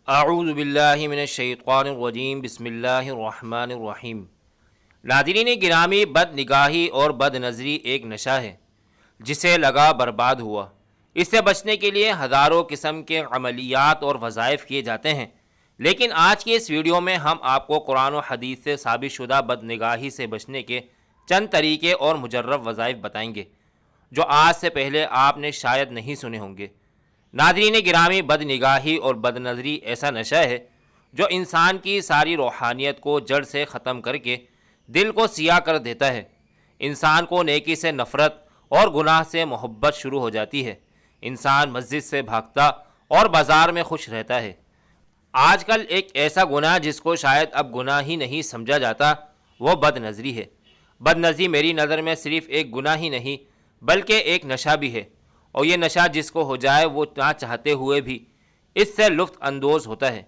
اعوذ باللہ من الشیطان الرجیم بسم اللہ الرحمن الرحیم۔ ناظرین گرامی، بد نگاہی اور بد نظری ایک نشہ ہے جسے لگا برباد ہوا۔ اس سے بچنے کے لیے ہزاروں قسم کے عملیات اور وظائف کیے جاتے ہیں، لیکن آج کی اس ویڈیو میں ہم آپ کو قرآن و حدیث سے ثابت شدہ بد نگاہی سے بچنے کے چند طریقے اور مجرب وظائف بتائیں گے جو آج سے پہلے آپ نے شاید نہیں سنے ہوں گے۔ ناظرین گرامی، بد نگاہی اور بد نظری ایسا نشہ ہے جو انسان کی ساری روحانیت کو جڑ سے ختم کر کے دل کو سیاہ کر دیتا ہے۔ انسان کو نیکی سے نفرت اور گناہ سے محبت شروع ہو جاتی ہے۔ انسان مسجد سے بھاگتا اور بازار میں خوش رہتا ہے۔ آج کل ایک ایسا گناہ جس کو شاید اب گناہ ہی نہیں سمجھا جاتا، وہ بد نظری ہے۔ بد نظری میری نظر میں صرف ایک گناہ ہی نہیں بلکہ ایک نشہ بھی ہے، اور یہ نشہ جس کو ہو جائے وہ نہ چاہتے ہوئے بھی اس سے لطف اندوز ہوتا ہے۔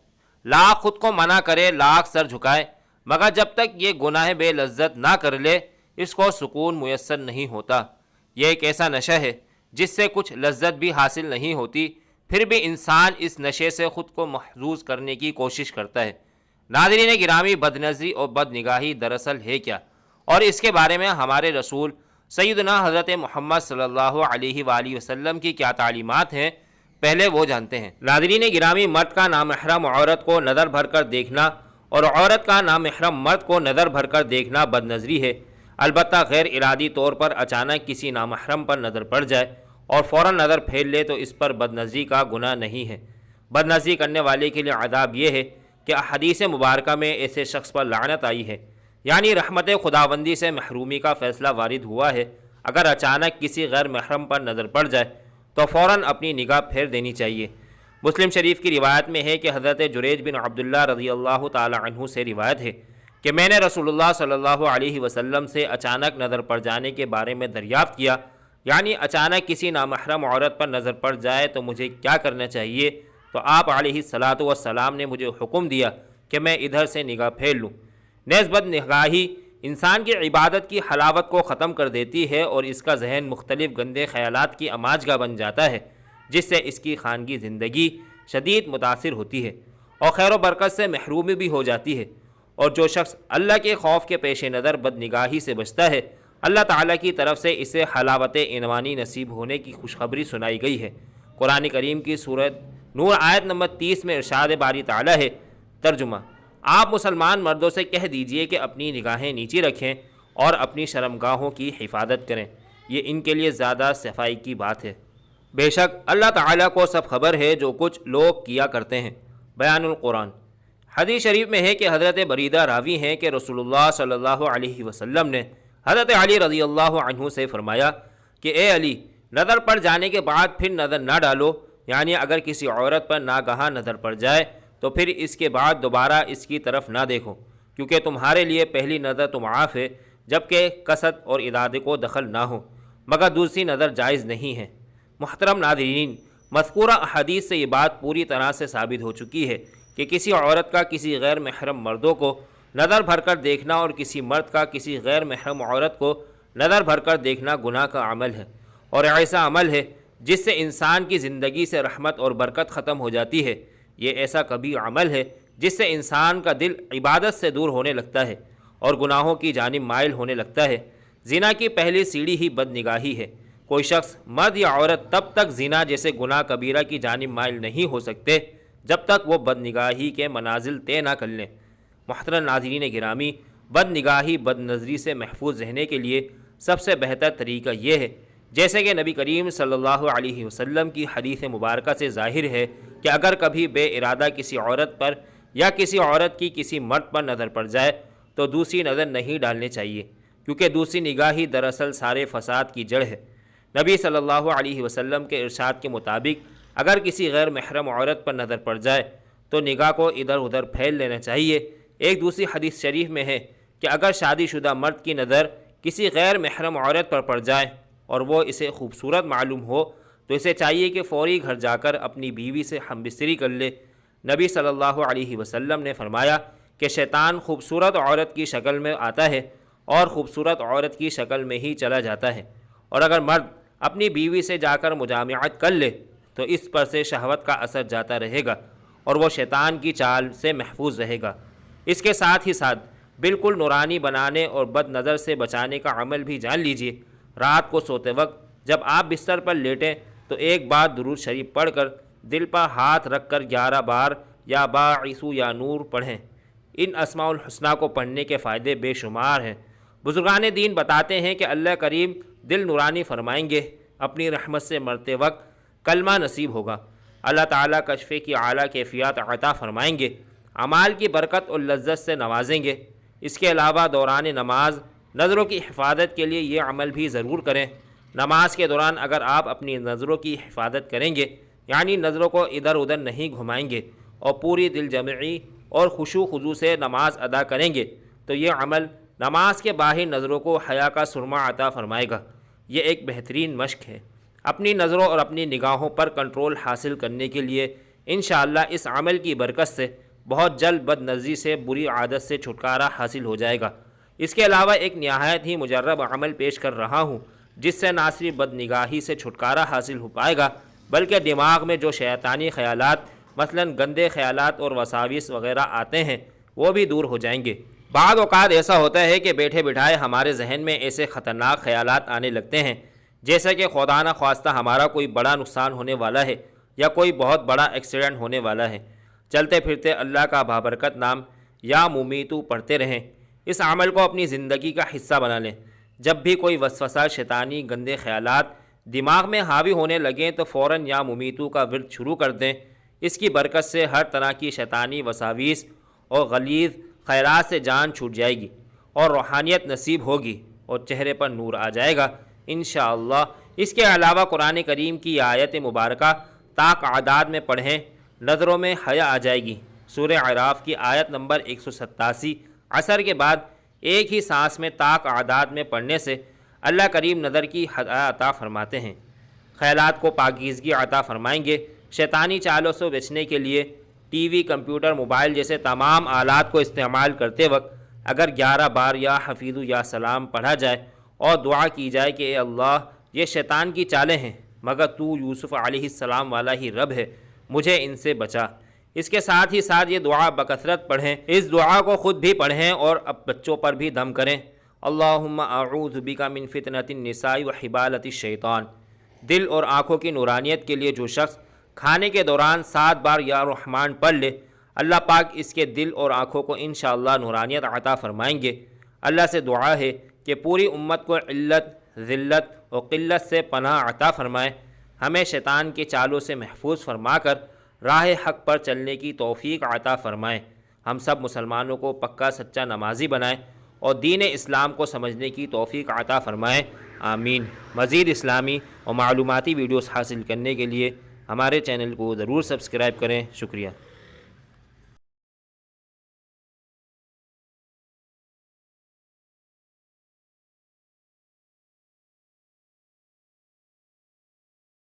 لاکھ خود کو منع کرے، لاکھ سر جھکائے، مگر جب تک یہ گناہ بے لذت نہ کر لے اس کو سکون میسر نہیں ہوتا۔ یہ ایک ایسا نشہ ہے جس سے کچھ لذت بھی حاصل نہیں ہوتی، پھر بھی انسان اس نشے سے خود کو محظوظ کرنے کی کوشش کرتا ہے۔ ناظرین گرامی، بد نظری اور بد نگاہی دراصل ہے کیا، اور اس کے بارے میں ہمارے رسول سیدنا حضرت محمد صلی اللہ علیہ وآلہ وسلم کی کیا تعلیمات ہیں، پہلے وہ جانتے ہیں۔ ناظرین گرامی، مرد کا نامحرم عورت کو نظر بھر کر دیکھنا اور عورت کا نامحرم مرد کو نظر بھر کر دیکھنا بد نظری ہے۔ البتہ غیر ارادی طور پر اچانک کسی نامحرم پر نظر پڑ جائے اور فوراً نظر پھیر لے تو اس پر بد نظری کا گناہ نہیں ہے۔ بد نظری کرنے والے کے لیے عذاب یہ ہے کہ احادیث مبارکہ میں ایسے شخص پر لعنت آئی ہے، یعنی رحمت خداوندی سے محرومی کا فیصلہ وارد ہوا ہے۔ اگر اچانک کسی غیر محرم پر نظر پڑ جائے تو فوراً اپنی نگاہ پھیر دینی چاہیے۔ مسلم شریف کی روایت میں ہے کہ حضرت جریج بن عبداللہ رضی اللہ تعالی عنہ سے روایت ہے کہ میں نے رسول اللہ صلی اللہ علیہ وسلم سے اچانک نظر پڑ جانے کے بارے میں دریافت کیا، یعنی اچانک کسی نامحرم عورت پر نظر پڑ جائے تو مجھے کیا کرنا چاہیے، تو آپ علیہ الصلاۃ والسلام نے مجھے حکم دیا کہ میں ادھر سے نگاہ پھیر لوں۔ نیز بد نگاہی انسان کی عبادت کی حلاوت کو ختم کر دیتی ہے اور اس کا ذہن مختلف گندے خیالات کی اماجگاہ بن جاتا ہے، جس سے اس کی خانگی زندگی شدید متاثر ہوتی ہے اور خیر و برکت سے محرومی بھی ہو جاتی ہے۔ اور جو شخص اللہ کے خوف کے پیش نظر بد نگاہی سے بچتا ہے، اللہ تعالیٰ کی طرف سے اسے حلاوت عنوانی نصیب ہونے کی خوشخبری سنائی گئی ہے۔ قرآن کریم کی سورۃ نور آیت نمبر 30 میں ارشاد باری تعالیٰ ہے، ترجمہ: آپ مسلمان مردوں سے کہہ دیجئے کہ اپنی نگاہیں نیچی رکھیں اور اپنی شرمگاہوں کی حفاظت کریں، یہ ان کے لیے زیادہ صفائی کی بات ہے۔ بے شک اللہ تعالیٰ کو سب خبر ہے جو کچھ لوگ کیا کرتے ہیں۔ بیان القرآن۔ حدیث شریف میں ہے کہ حضرت بریدہ راوی ہیں کہ رسول اللہ صلی اللہ علیہ وسلم نے حضرت علی رضی اللہ عنہ سے فرمایا کہ اے علی، نظر پڑ جانے کے بعد پھر نظر نہ ڈالو، یعنی اگر کسی عورت پر ناگہاں نظر پڑ جائے تو پھر اس کے بعد دوبارہ اس کی طرف نہ دیکھو، کیونکہ تمہارے لیے پہلی نظر تو معاف ہے جبکہ قصد اور ارادے کو دخل نہ ہو، مگر دوسری نظر جائز نہیں ہے۔ محترم ناظرین، مذکورہ احادیث سے یہ بات پوری طرح سے ثابت ہو چکی ہے کہ کسی عورت کا کسی غیر محرم مردوں کو نظر بھر کر دیکھنا اور کسی مرد کا کسی غیر محرم عورت کو نظر بھر کر دیکھنا گناہ کا عمل ہے، اور ایسا عمل ہے جس سے انسان کی زندگی سے رحمت اور برکت ختم ہو جاتی ہے۔ یہ ایسا کبھی عمل ہے جس سے انسان کا دل عبادت سے دور ہونے لگتا ہے اور گناہوں کی جانب مائل ہونے لگتا ہے۔ زنا کی پہلی سیڑھی ہی بد نگاہی ہے۔ کوئی شخص، مرد یا عورت، تب تک زنا جیسے گناہ کبیرہ کی جانب مائل نہیں ہو سکتے جب تک وہ بد نگاہی کے منازل طے نہ کر لیں۔ محترم ناظرین گرامی، بد نگاہی بد نظری سے محفوظ رہنے کے لیے سب سے بہتر طریقہ یہ ہے، جیسے کہ نبی کریم صلی اللہ علیہ وسلم کی حدیث مبارکہ سے ظاہر ہے کہ اگر کبھی بے ارادہ کسی عورت پر یا کسی عورت کی کسی مرد پر نظر پڑ جائے تو دوسری نظر نہیں ڈالنے چاہیے، کیونکہ دوسری نگاہ ہی دراصل سارے فساد کی جڑ ہے۔ نبی صلی اللہ علیہ وسلم کے ارشاد کے مطابق اگر کسی غیر محرم عورت پر نظر پڑ جائے تو نگاہ کو ادھر ادھر پھیل لینا چاہیے۔ ایک دوسری حدیث شریف میں ہے کہ اگر شادی شدہ مرد کی نظر کسی غیر محرم عورت پر پڑ جائے اور وہ اسے خوبصورت معلوم ہو تو اسے چاہیے کہ فوری گھر جا کر اپنی بیوی سے ہم بستری کر لے۔ نبی صلی اللہ علیہ وسلم نے فرمایا کہ شیطان خوبصورت عورت کی شکل میں آتا ہے اور خوبصورت عورت کی شکل میں ہی چلا جاتا ہے، اور اگر مرد اپنی بیوی سے جا کر مجامعت کر لے تو اس پر سے شہوت کا اثر جاتا رہے گا اور وہ شیطان کی چال سے محفوظ رہے گا۔ اس کے ساتھ ہی ساتھ بالکل نورانی بنانے اور بد نظر سے بچانے کا عمل بھی جان لیجئے۔ رات کو سوتے وقت جب آپ بستر پر لیٹیں تو ایک بار درود شریف پڑھ کر دل پر ہاتھ رکھ کر 11 بار یا باعث یا نور پڑھیں۔ ان اسماء الحسنہ کو پڑھنے کے فائدے بے شمار ہیں۔ بزرگان دین بتاتے ہیں کہ اللہ کریم دل نورانی فرمائیں گے، اپنی رحمت سے مرتے وقت کلمہ نصیب ہوگا، اللہ تعالیٰ کشف کی اعلیٰ کیفیات عطا فرمائیں گے، اعمال کی برکت اور لذت سے نوازیں گے۔ اس کے علاوہ دوران نماز نظروں کی حفاظت کے لیے یہ عمل بھی ضرور کریں۔ نماز کے دوران اگر آپ اپنی نظروں کی حفاظت کریں گے، یعنی نظروں کو ادھر ادھر نہیں گھمائیں گے اور پوری دل جمعی اور خشوع خضوع سے نماز ادا کریں گے، تو یہ عمل نماز کے باہر نظروں کو حیا کا سرما عطا فرمائے گا۔ یہ ایک بہترین مشق ہے۔ اپنی نظروں اور اپنی نگاہوں پر کنٹرول حاصل کرنے کے لیے انشاءاللہ اس عمل کی برکت سے بہت جلد بد نظری سے بری عادت سے چھٹکارا حاصل ہو جائے گا۔ اس کے علاوہ ایک نہایت ہی مجرب عمل پیش کر رہا ہوں جس سے نہ صرف بد نگاہی سے چھٹکارا حاصل ہو پائے گا بلکہ دماغ میں جو شیطانی خیالات مثلاً گندے خیالات اور وساوس وغیرہ آتے ہیں وہ بھی دور ہو جائیں گے۔ بعض اوقات ایسا ہوتا ہے کہ بیٹھے بٹھائے ہمارے ذہن میں ایسے خطرناک خیالات آنے لگتے ہیں جیسا کہ خدا نہ خواستہ ہمارا کوئی بڑا نقصان ہونے والا ہے یا کوئی بہت بڑا ایکسیڈنٹ ہونے والا ہے۔ چلتے پھرتے اللہ کا بابرکت نام یا ممیتو پڑھتے رہیں۔ اس عمل کو اپنی زندگی کا حصہ بنا لیں۔ جب بھی کوئی وسوسہ شیطانی گندے خیالات دماغ میں حاوی ہونے لگیں تو فوراً یا ممیتو کا ورد شروع کر دیں۔ اس کی برکت سے ہر طرح کی شیطانی وساویس اور غلیظ خیرات سے جان چھوٹ جائے گی اور روحانیت نصیب ہوگی اور چہرے پر نور آ جائے گا انشاءاللہ۔ اس کے علاوہ قرآن کریم کی آیت مبارکہ طاق اعداد میں پڑھیں، نظروں میں حیا آ جائے گی۔ سورہ اعراف کی آیت نمبر 187 عصر کے بعد ایک ہی سانس میں طاق اعداد میں پڑھنے سے اللہ کریم نظر کی حیا عطا فرماتے ہیں، خیالات کو پاکیزگی عطا فرمائیں گے۔ شیطانی چالوں سے بچنے کے لیے ٹی وی، کمپیوٹر، موبائل جیسے تمام آلات کو استعمال کرتے وقت اگر 11 بار یا حفیظ یا سلام پڑھا جائے اور دعا کی جائے کہ اے اللہ یہ شیطان کی چالیں ہیں مگر تو یوسف علیہ السلام والا ہی رب ہے، مجھے ان سے بچا۔ اس کے ساتھ ہی ساتھ یہ دعا بکثرت پڑھیں۔ اس دعا کو خود بھی پڑھیں اور اب بچوں پر بھی دم کریں۔ اللہم اعوذ بک من فتنۃ النساء وحبالۃ الشیطان۔ دل اور آنکھوں کی نورانیت کے لیے جو شخص کھانے کے دوران 7 بار یا رحمان پڑھ لے، اللہ پاک اس کے دل اور آنکھوں کو انشاءاللہ نورانیت عطا فرمائیں گے۔ اللہ سے دعا ہے کہ پوری امت کو علت، ذلت اور قلت سے پناہ عطا فرمائے، ہمیں شیطان کے چالوں سے محفوظ فرما کر راہ حق پر چلنے کی توفیق عطا فرمائے، ہم سب مسلمانوں کو پکا سچا نمازی بنائیں اور دین اسلام کو سمجھنے کی توفیق عطا فرمائے، آمین۔ مزید اسلامی اور معلوماتی ویڈیوز حاصل کرنے کے لیے ہمارے چینل کو ضرور سبسکرائب کریں۔ شکریہ۔